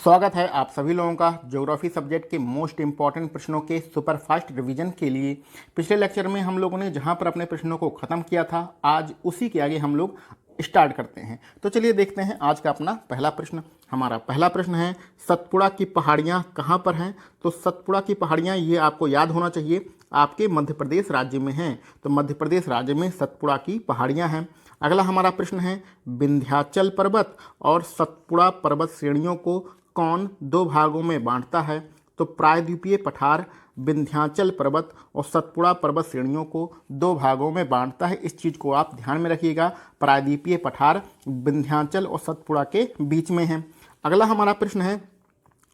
स्वागत है आप सभी लोगों का ज्योग्राफी सब्जेक्ट के मोस्ट इंपॉर्टेंट प्रश्नों के सुपर फास्ट रिवीजन के लिए। पिछले लेक्चर में हम लोगों ने जहां पर अपने प्रश्नों को ख़त्म किया था, आज उसी के आगे हम लोग स्टार्ट करते हैं। तो चलिए देखते हैं आज का अपना पहला प्रश्न। हमारा पहला प्रश्न है, सतपुड़ा की पहाड़ियाँ कहाँ पर हैं? तो सतपुड़ा की पहाड़ियाँ ये आपको याद होना चाहिए, आपके मध्य प्रदेश राज्य में हैं। तो मध्य प्रदेश राज्य में सतपुड़ा की पहाड़ियाँ हैं। अगला हमारा प्रश्न है, विंध्याचल पर्वत और सतपुड़ा पर्वत श्रेणियों को कौन दो भागों में बांटता है? तो प्रायद्वीपीय पठार विंध्याचल पर्वत और सतपुड़ा पर्वत श्रेणियों को दो भागों में बांटता है। इस चीज़ को आप ध्यान में रखिएगा, प्रायद्वीपीय पठार विंध्याचल और सतपुड़ा के बीच में है। अगला हमारा प्रश्न है,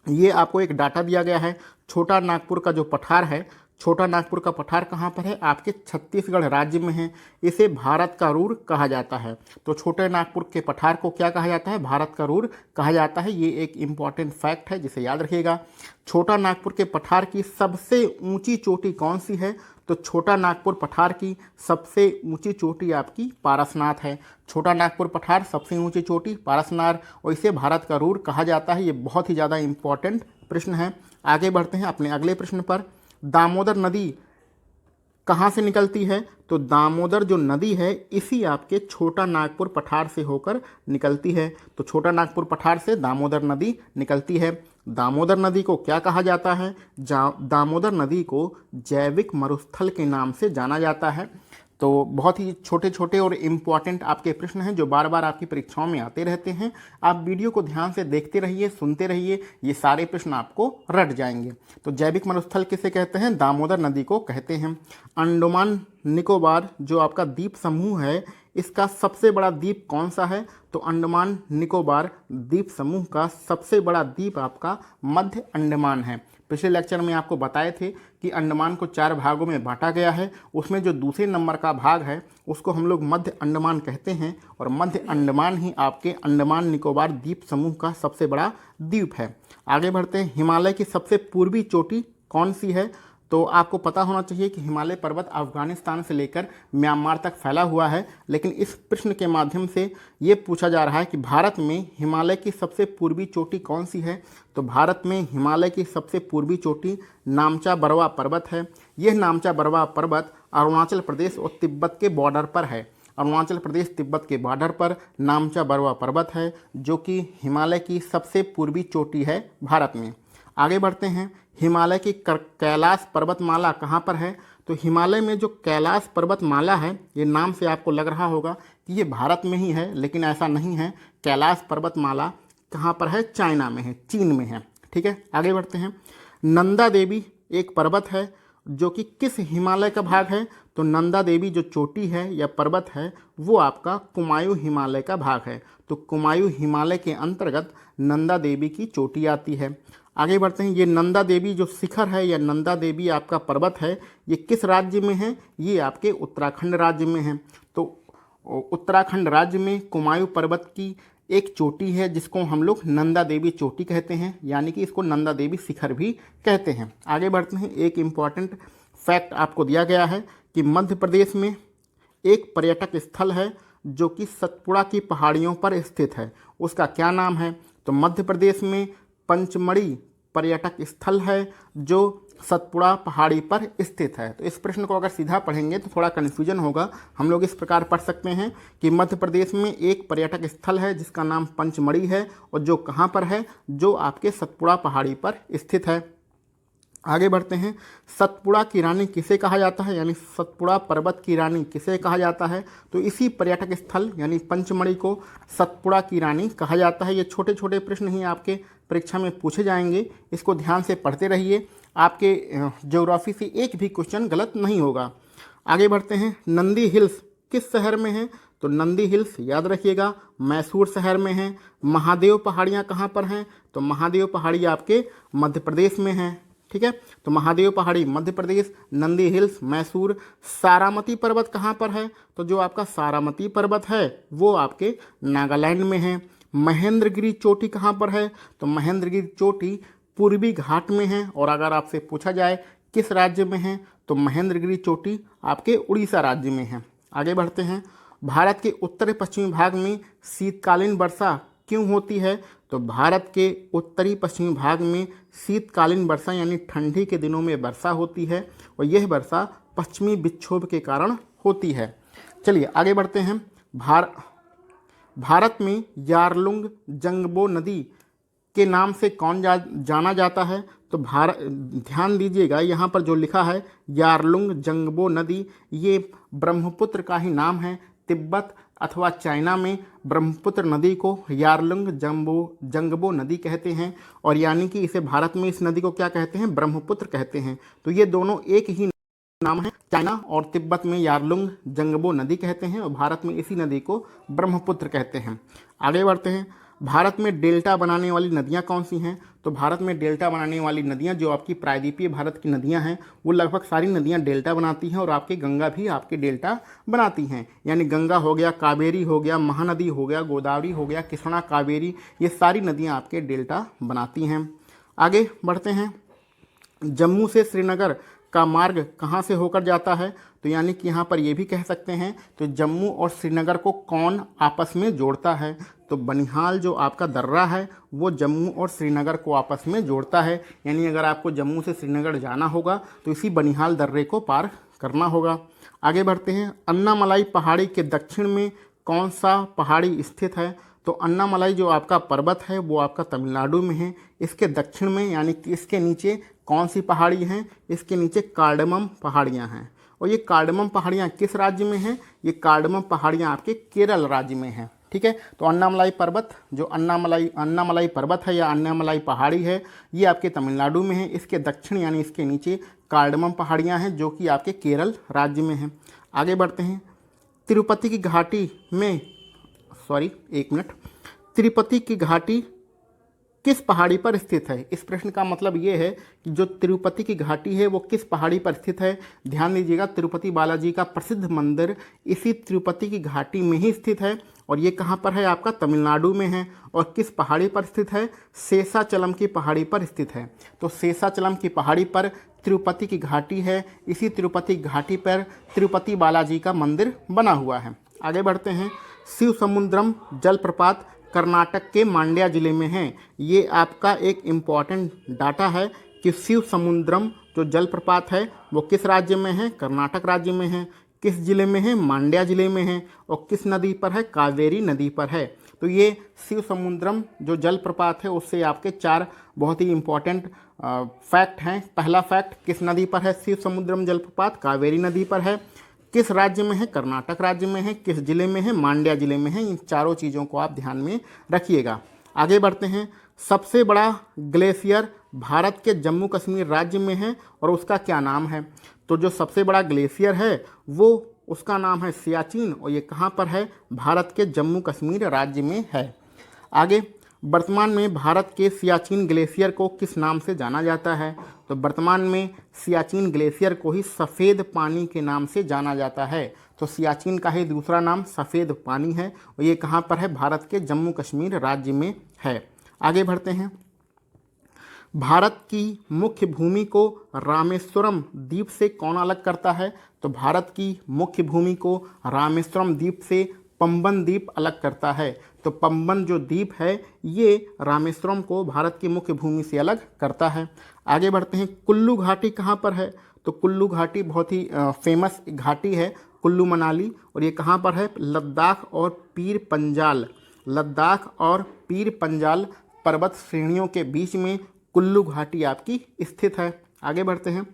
ये आपको एक डाटा दिया गया है, छोटा नागपुर का जो पठार है, छोटा नागपुर का पठार कहाँ पर है? आपके छत्तीसगढ़ राज्य में है। इसे भारत का रूर कहा जाता है। तो छोटे नागपुर के पठार को क्या कहा जाता है? भारत का रूर कहा जाता है। ये एक इम्पॉर्टेंट फैक्ट है जिसे याद रखिएगा। छोटा नागपुर के पठार की सबसे ऊंची चोटी कौन सी है? तो छोटा नागपुर पठार की सबसे ऊंची चोटी आपकी पारसनाथ है। छोटा नागपुर पठार सबसे ऊंची चोटी पारसनाथ, और इसे भारत का रूर कहा जाता है। ये बहुत ही ज़्यादा इम्पॉर्टेंट प्रश्न है। आगे बढ़ते हैं अपने अगले प्रश्न पर। दामोदर नदी कहाँ से निकलती है? तो दामोदर जो नदी है इसी आपके छोटा नागपुर पठार से होकर निकलती है। तो छोटा नागपुर पठार से दामोदर नदी निकलती है। दामोदर नदी को क्या कहा जाता है? दामोदर नदी को जैविक मरुस्थल के नाम से जाना जाता है। तो बहुत ही छोटे छोटे और इम्पॉर्टेंट आपके प्रश्न हैं जो बार बार आपकी परीक्षाओं में आते रहते हैं। आप वीडियो को ध्यान से देखते रहिए, सुनते रहिए, ये सारे प्रश्न आपको रट जाएंगे। तो जैविक मरुस्थल किसे कहते हैं? दामोदर नदी को कहते हैं। अंडमान निकोबार जो आपका द्वीप समूह है, इसका सबसे बड़ा द्वीप कौन सा है? तो अंडमान निकोबार द्वीप समूह का सबसे बड़ा द्वीप आपका मध्य अंडमान है। पिछले लेक्चर में आपको बताए थे कि अंडमान को 4 भागों में बांटा गया है। उसमें जो दूसरे नंबर का भाग है उसको हम लोग मध्य अंडमान कहते हैं, और मध्य अंडमान ही आपके अंडमान निकोबार द्वीप समूह का सबसे बड़ा द्वीप है। आगे बढ़ते हैं, हिमालय की सबसे पूर्वी चोटी कौन सी है? तो आपको पता होना चाहिए कि हिमालय पर्वत अफगानिस्तान से लेकर म्यांमार तक फैला हुआ है, लेकिन इस प्रश्न के माध्यम से ये पूछा जा रहा है कि भारत में हिमालय की सबसे पूर्वी चोटी कौन सी है? तो भारत में हिमालय की सबसे पूर्वी चोटी नामचा बरवा पर्वत है। यह नामचा बरवा पर्वत अरुणाचल प्रदेश और तिब्बत के बॉर्डर पर है। अरुणाचल प्रदेश तिब्बत के बॉर्डर पर नामचा बरवा पर्वत है, जो कि हिमालय की सबसे पूर्वी चोटी है भारत में। आगे बढ़ते हैं, हिमालय की कैलाश पर्वतमाला कहाँ पर है? तो हिमालय में जो कैलाश पर्वतमाला है, ये नाम से आपको लग रहा होगा कि ये भारत में ही है, लेकिन ऐसा नहीं है। कैलाश पर्वतमाला कहाँ पर है? चाइना में है, चीन में है। ठीक है, आगे बढ़ते हैं। नंदा देवी एक पर्वत है जो कि किस हिमालय का भाग है? तो नंदा देवी जो चोटी है या पर्वत है वो आपका कुमायूं हिमालय का भाग है। तो कुमायूं हिमालय के अंतर्गत नंदा देवी की चोटी आती है। आगे बढ़ते हैं, ये नंदा देवी जो शिखर है या नंदा देवी आपका पर्वत है, ये किस राज्य में है? ये आपके उत्तराखंड राज्य में है। तो उत्तराखंड राज्य में कुमायूं पर्वत की एक चोटी है जिसको हम लोग नंदा देवी चोटी कहते हैं, यानी कि इसको नंदा देवी शिखर भी कहते हैं। आगे बढ़ते हैं, एक इम्पॉर्टेंट फैक्ट आपको दिया गया है कि मध्य प्रदेश में एक पर्यटक स्थल है जो कि सतपुड़ा की पहाड़ियों पर स्थित है। उसका क्या नाम है? तो मध्य प्रदेश में पंचमढ़ी पर्यटक स्थल है जो सतपुड़ा पहाड़ी पर स्थित है। तो इस प्रश्न को अगर सीधा पढ़ेंगे तो थोड़ा कन्फ्यूजन होगा। हम लोग इस प्रकार पढ़ सकते हैं कि मध्य प्रदेश में एक पर्यटक स्थल है जिसका नाम पंचमढ़ी है, और जो कहाँ पर है? जो आपके सतपुड़ा पहाड़ी पर स्थित है। आगे बढ़ते हैं, सतपुड़ा की रानी किसे कहा जाता है, यानी सतपुड़ा पर्वत की रानी किसे कहा जाता है? तो इसी पर्यटक स्थल यानी पंचमढ़ी को सतपुड़ा की रानी कहा जाता है। ये छोटे छोटे प्रश्न ही आपके परीक्षा में पूछे जाएंगे, इसको ध्यान से पढ़ते रहिए, आपके ज्योग्राफी से एक भी क्वेश्चन गलत नहीं होगा। आगे बढ़ते हैं, नंदी हिल्स किस शहर में है? तो नंदी हिल्स याद रखिएगा मैसूर शहर में है। महादेव पहाड़ियाँ कहाँ पर हैं? तो महादेव पहाड़ी आपके मध्य प्रदेश में है। ठीक है, तो महादेव पहाड़ी मध्य प्रदेश, नंदी हिल्स मैसूर। सारामती पर्वत कहाँ पर है? तो जो आपका सारामती पर्वत है वो आपके नागालैंड में है। महेंद्रगिरी चोटी कहाँ पर है? तो महेंद्रगिरी चोटी पूर्वी घाट में है। और अगर आपसे पूछा जाए किस राज्य में है, तो महेंद्रगिरी चोटी आपके उड़ीसा राज्य में है। आगे बढ़ते हैं, भारत के उत्तर पश्चिमी भाग में शीतकालीन वर्षा क्यों होती है? तो भारत के उत्तरी पश्चिमी भाग में शीतकालीन वर्षा यानी ठंडी के दिनों में वर्षा होती है और यह वर्षा पश्चिमी विक्षोभ के कारण होती है। चलिए आगे बढ़ते हैं। भारत में यारलुंग जंगबो नदी के नाम से कौन जाना जाता है? तो ध्यान दीजिएगा, यहाँ पर जो लिखा है यारलुंग जंगबो नदी, ये ब्रह्मपुत्र का ही नाम है। तिब्बत अथवा चाइना में ब्रह्मपुत्र नदी को यारलुंग जंगबो नदी कहते हैं और यानी कि इसे भारत में इस नदी को क्या कहते हैं? ब्रह्मपुत्र कहते हैं। तो ये दोनों एक ही नाम है। चाइना और तिब्बत में यारलुंग जंगबो नदी कहते हैं और भारत में इसी नदी को ब्रह्मपुत्र कहते हैं। आगे बढ़ते हैं। भारत में डेल्टा बनाने वाली नदियां कौन सी हैं? तो भारत में डेल्टा बनाने वाली नदियां जो आपकी प्रायद्वीपीय भारत की नदियां हैं वो लगभग सारी नदियां डेल्टा बनाती हैं और आपकी गंगा भी आपके डेल्टा बनाती हैं। यानी गंगा हो गया, कावेरी हो गया, महानदी हो गया, गोदावरी हो गया, कृष्णा, कावेरी, ये सारी नदियां आपके डेल्टा बनाती हैं। आगे बढ़ते हैं। जम्मू से श्रीनगर का मार्ग कहाँ से होकर जाता है? तो यानी कि यहाँ पर ये भी कह सकते हैं तो जम्मू और श्रीनगर को कौन आपस में जोड़ता है? तो बनिहाल जो आपका दर्रा है वो जम्मू और श्रीनगर को आपस में जोड़ता है। यानी अगर आपको जम्मू से श्रीनगर जाना होगा तो इसी बनिहाल दर्रे को पार करना होगा। आगे बढ़ते हैं। अन्नामलाई पहाड़ी के दक्षिण में कौन सा पहाड़ी स्थित है? तो अन्नामलाई जो आपका पर्वत है वो आपका तमिलनाडु में है। इसके दक्षिण में यानी कि इसके नीचे कौन सी पहाड़ी हैं? इसके नीचे कार्डमम पहाड़ियाँ हैं। और ये कार्डमम पहाड़ियाँ किस राज्य में हैं? ये कार्डमम पहाड़ियाँ आपके केरल राज्य में हैं। ठीक है, तो अन्नामलाई पर्वत जो अन्नामलाई पर्वत है या अन्नामलाई पहाड़ी है ये आपके तमिलनाडु में है। इसके दक्षिण यानी इसके नीचे कार्डमम पहाड़ियाँ हैं जो कि आपके केरल राज्य में हैं। आगे बढ़ते हैं। तिरुपति की घाटी में तिरुपति की घाटी किस पहाड़ी पर स्थित है? इस प्रश्न का मतलब ये है कि जो तिरुपति की घाटी है वो किस पहाड़ी पर स्थित है। ध्यान दीजिएगा, तिरुपति बालाजी का प्रसिद्ध मंदिर इसी तिरुपति की घाटी में ही स्थित है और ये कहाँ पर है? आपका तमिलनाडु में है। और किस पहाड़ी पर स्थित है? शेषाचलम की पहाड़ी पर स्थित है। तो शेषाचलम की पहाड़ी पर तिरुपति की घाटी है। इसी तिरुपति घाटी पर तिरुपति बालाजी का मंदिर बना हुआ है। आगे बढ़ते हैं। शिव समुद्रम जलप्रपात कर्नाटक के मांड्या जिले में है। ये आपका एक इम्पॉर्टेंट डाटा है कि शिव समुद्रम जो जलप्रपात है वो किस राज्य में है? कर्नाटक राज्य में है। किस जिले में है? मांड्या जिले में है। और किस नदी पर है? कावेरी नदी पर है। तो ये शिव समुद्रम जो जलप्रपात है उससे आपके 4 बहुत ही इम्पॉर्टेंट फैक्ट हैं। पहला फैक्ट, किस नदी पर है शिव समुद्रम जलप्रपात? कावेरी नदी पर है। किस राज्य में है? कर्नाटक राज्य में है। किस जिले में है? मांड्या जिले में है। इन चारों चीज़ों को आप ध्यान में रखिएगा। आगे बढ़ते हैं। सबसे बड़ा ग्लेशियर भारत के जम्मू कश्मीर राज्य में है और उसका क्या नाम है? तो जो सबसे बड़ा ग्लेशियर है वो उसका नाम है सियाचिन और ये कहाँ पर है? भारत के जम्मू कश्मीर राज्य में है। आगे, वर्तमान में भारत के सियाचिन ग्लेशियर को किस नाम से जाना जाता है? तो वर्तमान में सियाचिन ग्लेशियर को ही सफ़ेद पानी के नाम से जाना जाता है। तो सियाचिन का ही दूसरा नाम सफ़ेद पानी है और ये कहाँ पर है? भारत के जम्मू कश्मीर राज्य में है। आगे बढ़ते हैं। भारत की मुख्य भूमि को रामेश्वरम द्वीप से कौन अलग करता है? तो भारत की मुख्य भूमि को रामेश्वरम द्वीप से पंबन द्वीप अलग करता है। तो पंबन जो द्वीप है ये रामेश्वरम को भारत की मुख्य भूमि से अलग करता है। आगे बढ़ते हैं। कुल्लू घाटी कहाँ पर है? तो कुल्लू घाटी बहुत ही फेमस घाटी है, कुल्लू मनाली, और ये कहाँ पर है? लद्दाख और पीर पंजाल पर्वत श्रेणियों के बीच में कुल्लू घाटी आपकी स्थित है। आगे बढ़ते हैं।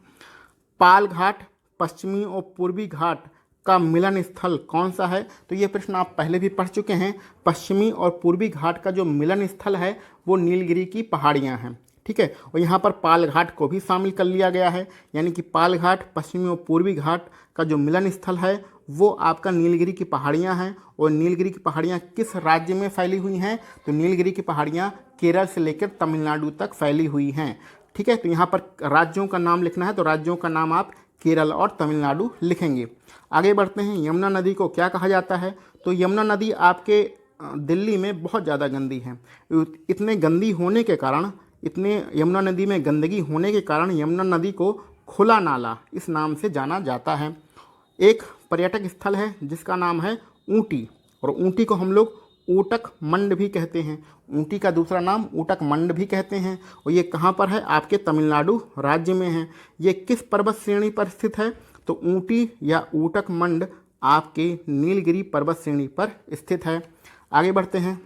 पाल घाट पश्चिमी और पूर्वी घाट का मिलन स्थल कौन सा है? तो ये प्रश्न आप पहले भी पढ़ चुके हैं। पश्चिमी और पूर्वी घाट का जो मिलन स्थल है वो नीलगिरी की पहाड़ियाँ हैं। ठीक है, और यहाँ पर पाल घाट को भी शामिल कर लिया गया है। यानी कि पाल घाट पश्चिमी और पूर्वी घाट का जो मिलन स्थल है वो आपका नीलगिरी की पहाड़ियाँ हैं। और नीलगिरी की पहाड़ियाँ किस राज्य में फैली हुई हैं? तो नीलगिरी की पहाड़ियाँ केरल से लेकर तमिलनाडु तक फैली हुई हैं। ठीक है, तो यहाँ पर राज्यों का नाम लिखना है तो राज्यों का नाम आप केरल और तमिलनाडु लिखेंगे। आगे बढ़ते हैं। यमुना नदी को क्या कहा जाता है? तो यमुना नदी आपके दिल्ली में बहुत ज़्यादा गंदी है। यमुना नदी में गंदगी होने के कारण यमुना नदी को खुला नाला इस नाम से जाना जाता है। एक पर्यटक स्थल है जिसका नाम है ऊटी, और ऊटी को हम लोग ऊटक मंड भी कहते हैं। ऊँटी का दूसरा नाम ऊटक मंड भी कहते हैं और ये कहाँ पर है? आपके तमिलनाडु राज्य में है। ये किस पर्वत श्रेणी पर स्थित है? तो ऊँटी या ऊटक मंड आपके नीलगिरी पर्वत श्रेणी पर स्थित है। आगे बढ़ते हैं।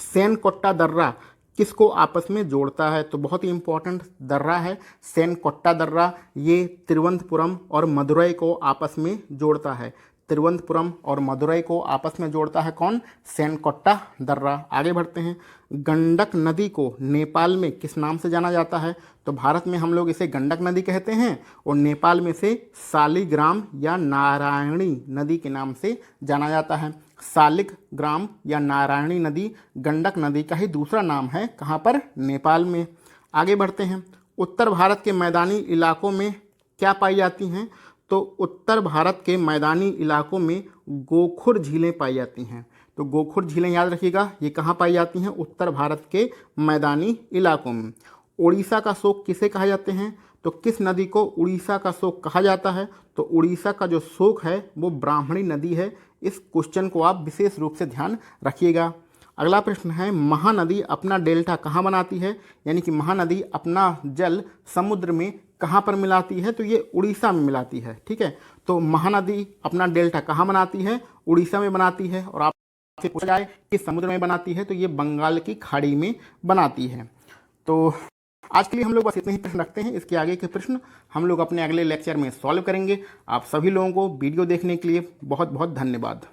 सेनकोट्टा दर्रा किसको आपस में जोड़ता है? तो बहुत ही इंपॉर्टेंट दर्रा है सेनकोट्टा दर्रा। ये तिरुवनंतपुरम और मदुरई को आपस में जोड़ता है। तिरुवनंतपुरम और मदुरई को आपस में जोड़ता है कौन? सेनकोट्टा दर्रा। आगे बढ़ते हैं। गंडक नदी को नेपाल में किस नाम से जाना जाता है? तो भारत में हम लोग इसे गंडक नदी कहते हैं और नेपाल में से शालिग्राम या नारायणी नदी के नाम से जाना जाता है। शालिग्राम या नारायणी नदी गंडक नदी का ही दूसरा नाम है। कहाँ पर? नेपाल में। आगे बढ़ते हैं। उत्तर भारत के मैदानी इलाकों में क्या पाई जाती हैं? तो उत्तर भारत के मैदानी इलाकों में गोखुर झीलें पाई जाती हैं। तो गोखुर झीलें याद रखिएगा, ये कहाँ पाई जाती हैं? उत्तर भारत के मैदानी इलाकों में। उड़ीसा का शोक किसे कहा जाते हैं? तो किस नदी को उड़ीसा का शोक कहा जाता है? तो उड़ीसा का जो शोक है वो ब्राह्मणी नदी है। इस क्वेश्चन को आप विशेष रूप से ध्यान रखिएगा। अगला प्रश्न है, महानदी अपना डेल्टा कहाँ बनाती है? यानी कि महानदी अपना जल समुद्र में कहाँ पर मिलाती है? तो ये उड़ीसा में मिलाती है। ठीक है, तो महानदी अपना डेल्टा कहाँ बनाती है? उड़ीसा में बनाती है। और आपसे पूछा जाए कि समुद्र में बनाती है, तो ये बंगाल की खाड़ी में बनाती है। तो आज के लिए हम लोग बस इतने ही प्रश्न रखते हैं। इसके आगे के प्रश्न हम लोग अपने अगले लेक्चर में सॉल्व करेंगे। आप सभी लोगों को वीडियो देखने के लिए बहुत बहुत धन्यवाद।